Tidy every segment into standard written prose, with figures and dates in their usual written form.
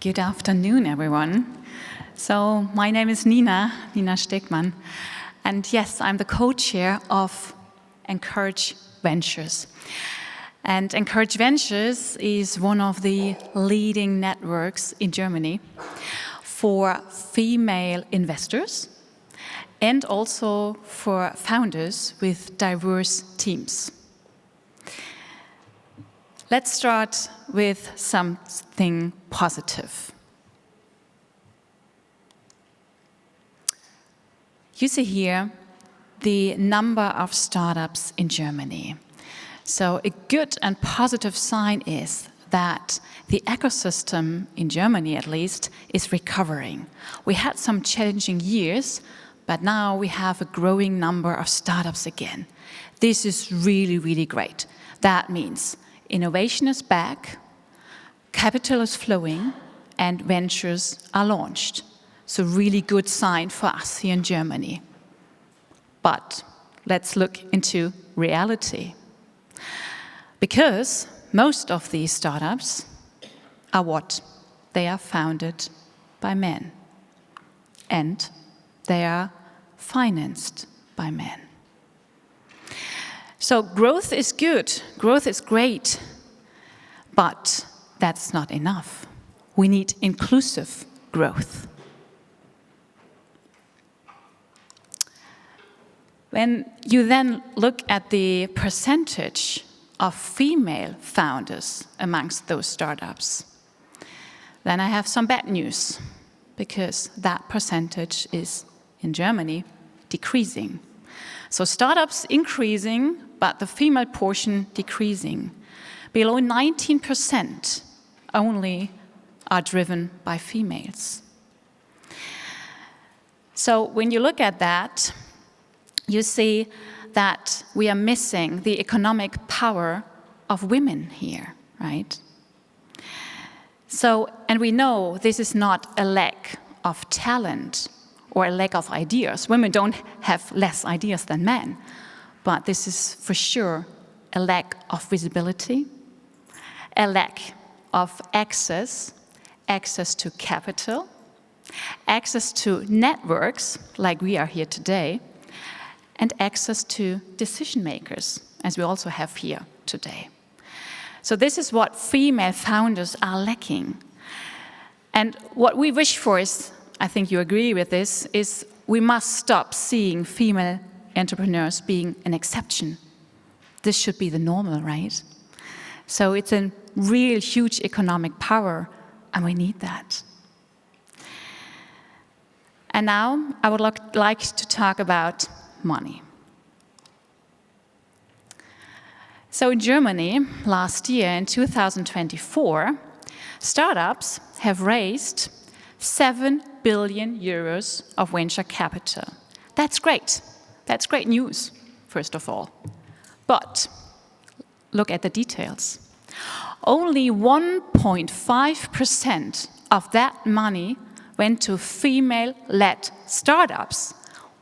Good afternoon, everyone. So my name is Nina Stegmann, and yes, I'm the co-chair of encourageventures. And encourageventures is one of the leading networks in Germany for female investors and also for founders with diverse teams. Let's start with something positive. You see here the number of startups in Germany. So a good and positive sign is that the ecosystem, in Germany at least, is recovering. We had some challenging years, but now we have a growing number of startups again. This is really, really great. That means innovation is back, capital is flowing, and ventures are launched. So really good sign for us here in Germany. But let's look into reality. Because most of these startups are what? They are founded by men. And they are financed by men. So growth is good, growth is great, but that's not enough. We need inclusive growth. When you then look at the percentage of female founders amongst those startups, then I have some bad news, because that percentage is, in Germany, decreasing. So startups increasing, but the female portion decreasing. Below 19% only are driven by females. So when you look at that, you see that we are missing the economic power of women here, right? So, and we know this is not a lack of talent or a lack of ideas. Women don't have less ideas than men, but this is for sure a lack of visibility, a lack of access to capital, access to networks like we are here today, and access to decision makers, as we also have here today. So this is what female founders are lacking. And what we wish for is, I think you agree with this, is we must stop seeing female entrepreneurs being an exception. This should be the normal, right? So it's a real huge economic power, and we need that. And now I would like to talk about money. So in Germany, last year, in 2024, startups have raised 7 billion euros of venture capital. That's great. That's great news, first of all. But look at the details. Only 1.5% of that money went to female-led startups.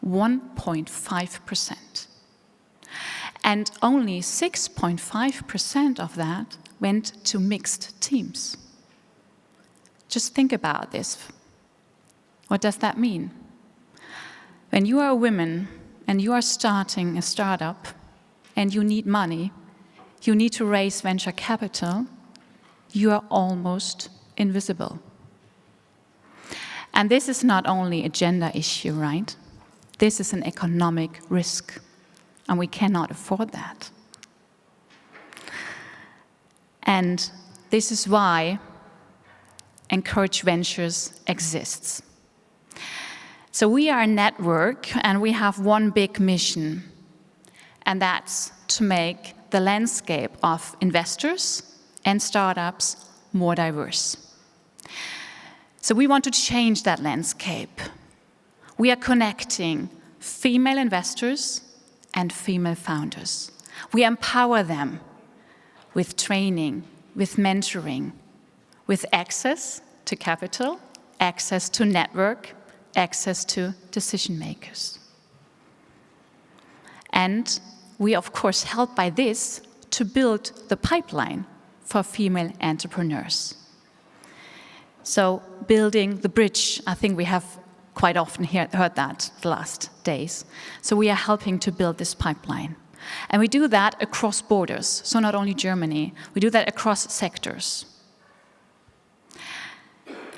1.5%. And only 6.5% of that went to mixed teams. Just think about this. What does that mean? When you are a woman and you are starting a startup and you need money, you need to raise venture capital, you are almost invisible. And this is not only a gender issue, right? This is an economic risk, and we cannot afford that. And this is why encourageventures exists. So we are a network, and we have one big mission, and that's to make the landscape of investors and startups more diverse. So we want to change that landscape. We are connecting female investors and female founders. We empower them with training, with mentoring, with access to capital, access to network, access to decision makers. And we, of course, help by this to build the pipeline for female entrepreneurs. So building the bridge, I think we have quite often heard that the last days. So we are helping to build this pipeline. And we do that across borders, so not only Germany, we do that across sectors.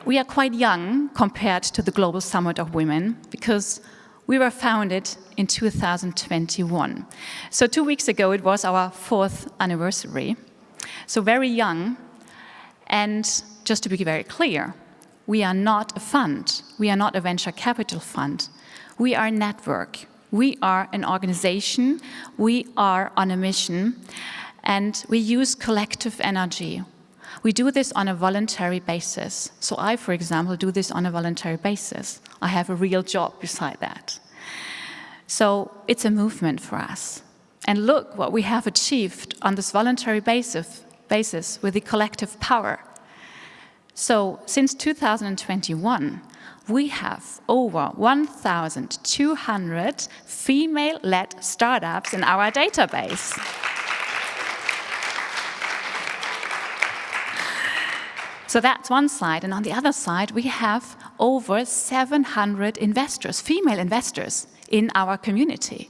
We are quite young compared to the Global Summit of Women because we were founded in 2021. So 2 weeks ago, it was our 4th anniversary. So very young. And just to be very clear, we are not a fund. We are not a venture capital fund. We are a network. We are an organization. We are on a mission. And we use collective energy. We do this on a voluntary basis. So I, for example, do this on a voluntary basis. I have a real job beside that. So it's a movement for us. And look what we have achieved on this voluntary basis with the collective power. So since 2021, we have over 1,200 female-led startups in our database. So that's one side. And on the other side, we have over 700 investors, female investors, in our community.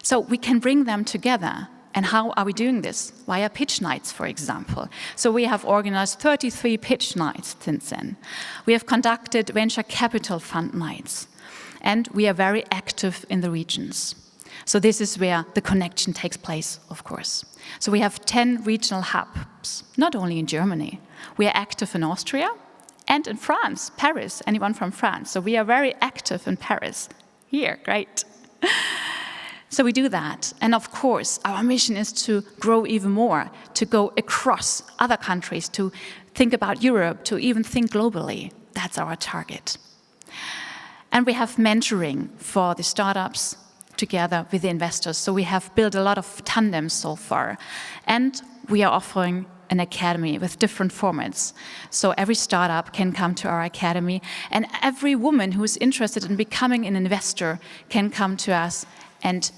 So we can bring them together. And how are we doing this? Via pitch nights, for example. So we have organized 33 pitch nights since then. We have conducted venture capital fund nights. And we are very active in the regions. So this is where the connection takes place, of course. So we have 10 regional hubs, not only in Germany. We are active in Austria and in France, Paris, anyone from France. So we are very active in Paris. Here, great. So we do that. And of course, our mission is to grow even more, to go across other countries, to think about Europe, to even think globally. That's our target. And we have mentoring for the startups together with the investors. So we have built a lot of tandems so far. And we are offering an academy with different formats. So every startup can come to our academy, and every woman who is interested in becoming an investor can come to us and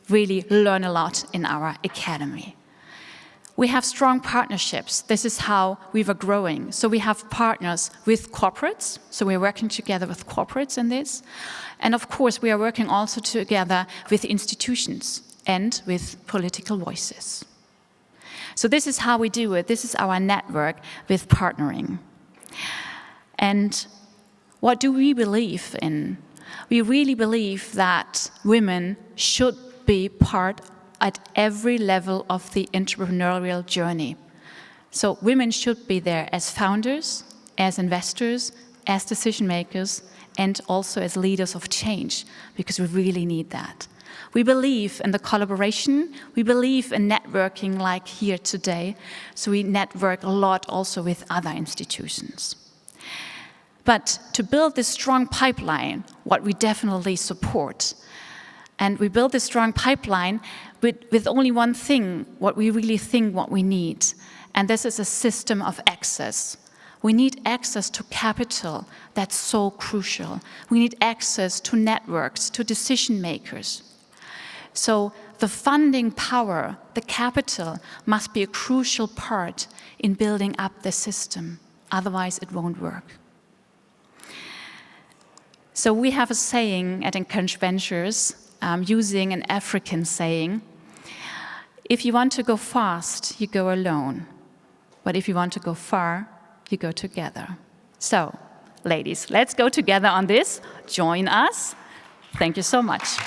really learn a lot in our academy. We have strong partnerships. This is how we were growing. So we have partners with corporates. So we're working together with corporates in this. And of course, we are working also together with institutions and with political voices. So this is how we do it. This is our network with partnering. And what do we believe in? We really believe that women should be part at every level of the entrepreneurial journey. So women should be there as founders, as investors, as decision makers, and also as leaders of change, because we really need that. We believe in the collaboration, we believe in networking like here today, so we network a lot also with other institutions. But to build this strong pipeline, what we definitely support, and we build this strong pipeline with only one thing, what we really think what we need, and this is a system of access. We need access to capital, that's so crucial. We need access to networks, to decision makers. So the funding power, the capital, must be a crucial part in building up the system. Otherwise, it won't work. So we have a saying at EncourageVentures, using an African saying, if you want to go fast, you go alone. But if you want to go far, you go together. So, ladies, let's go together on this. Join us. Thank you so much.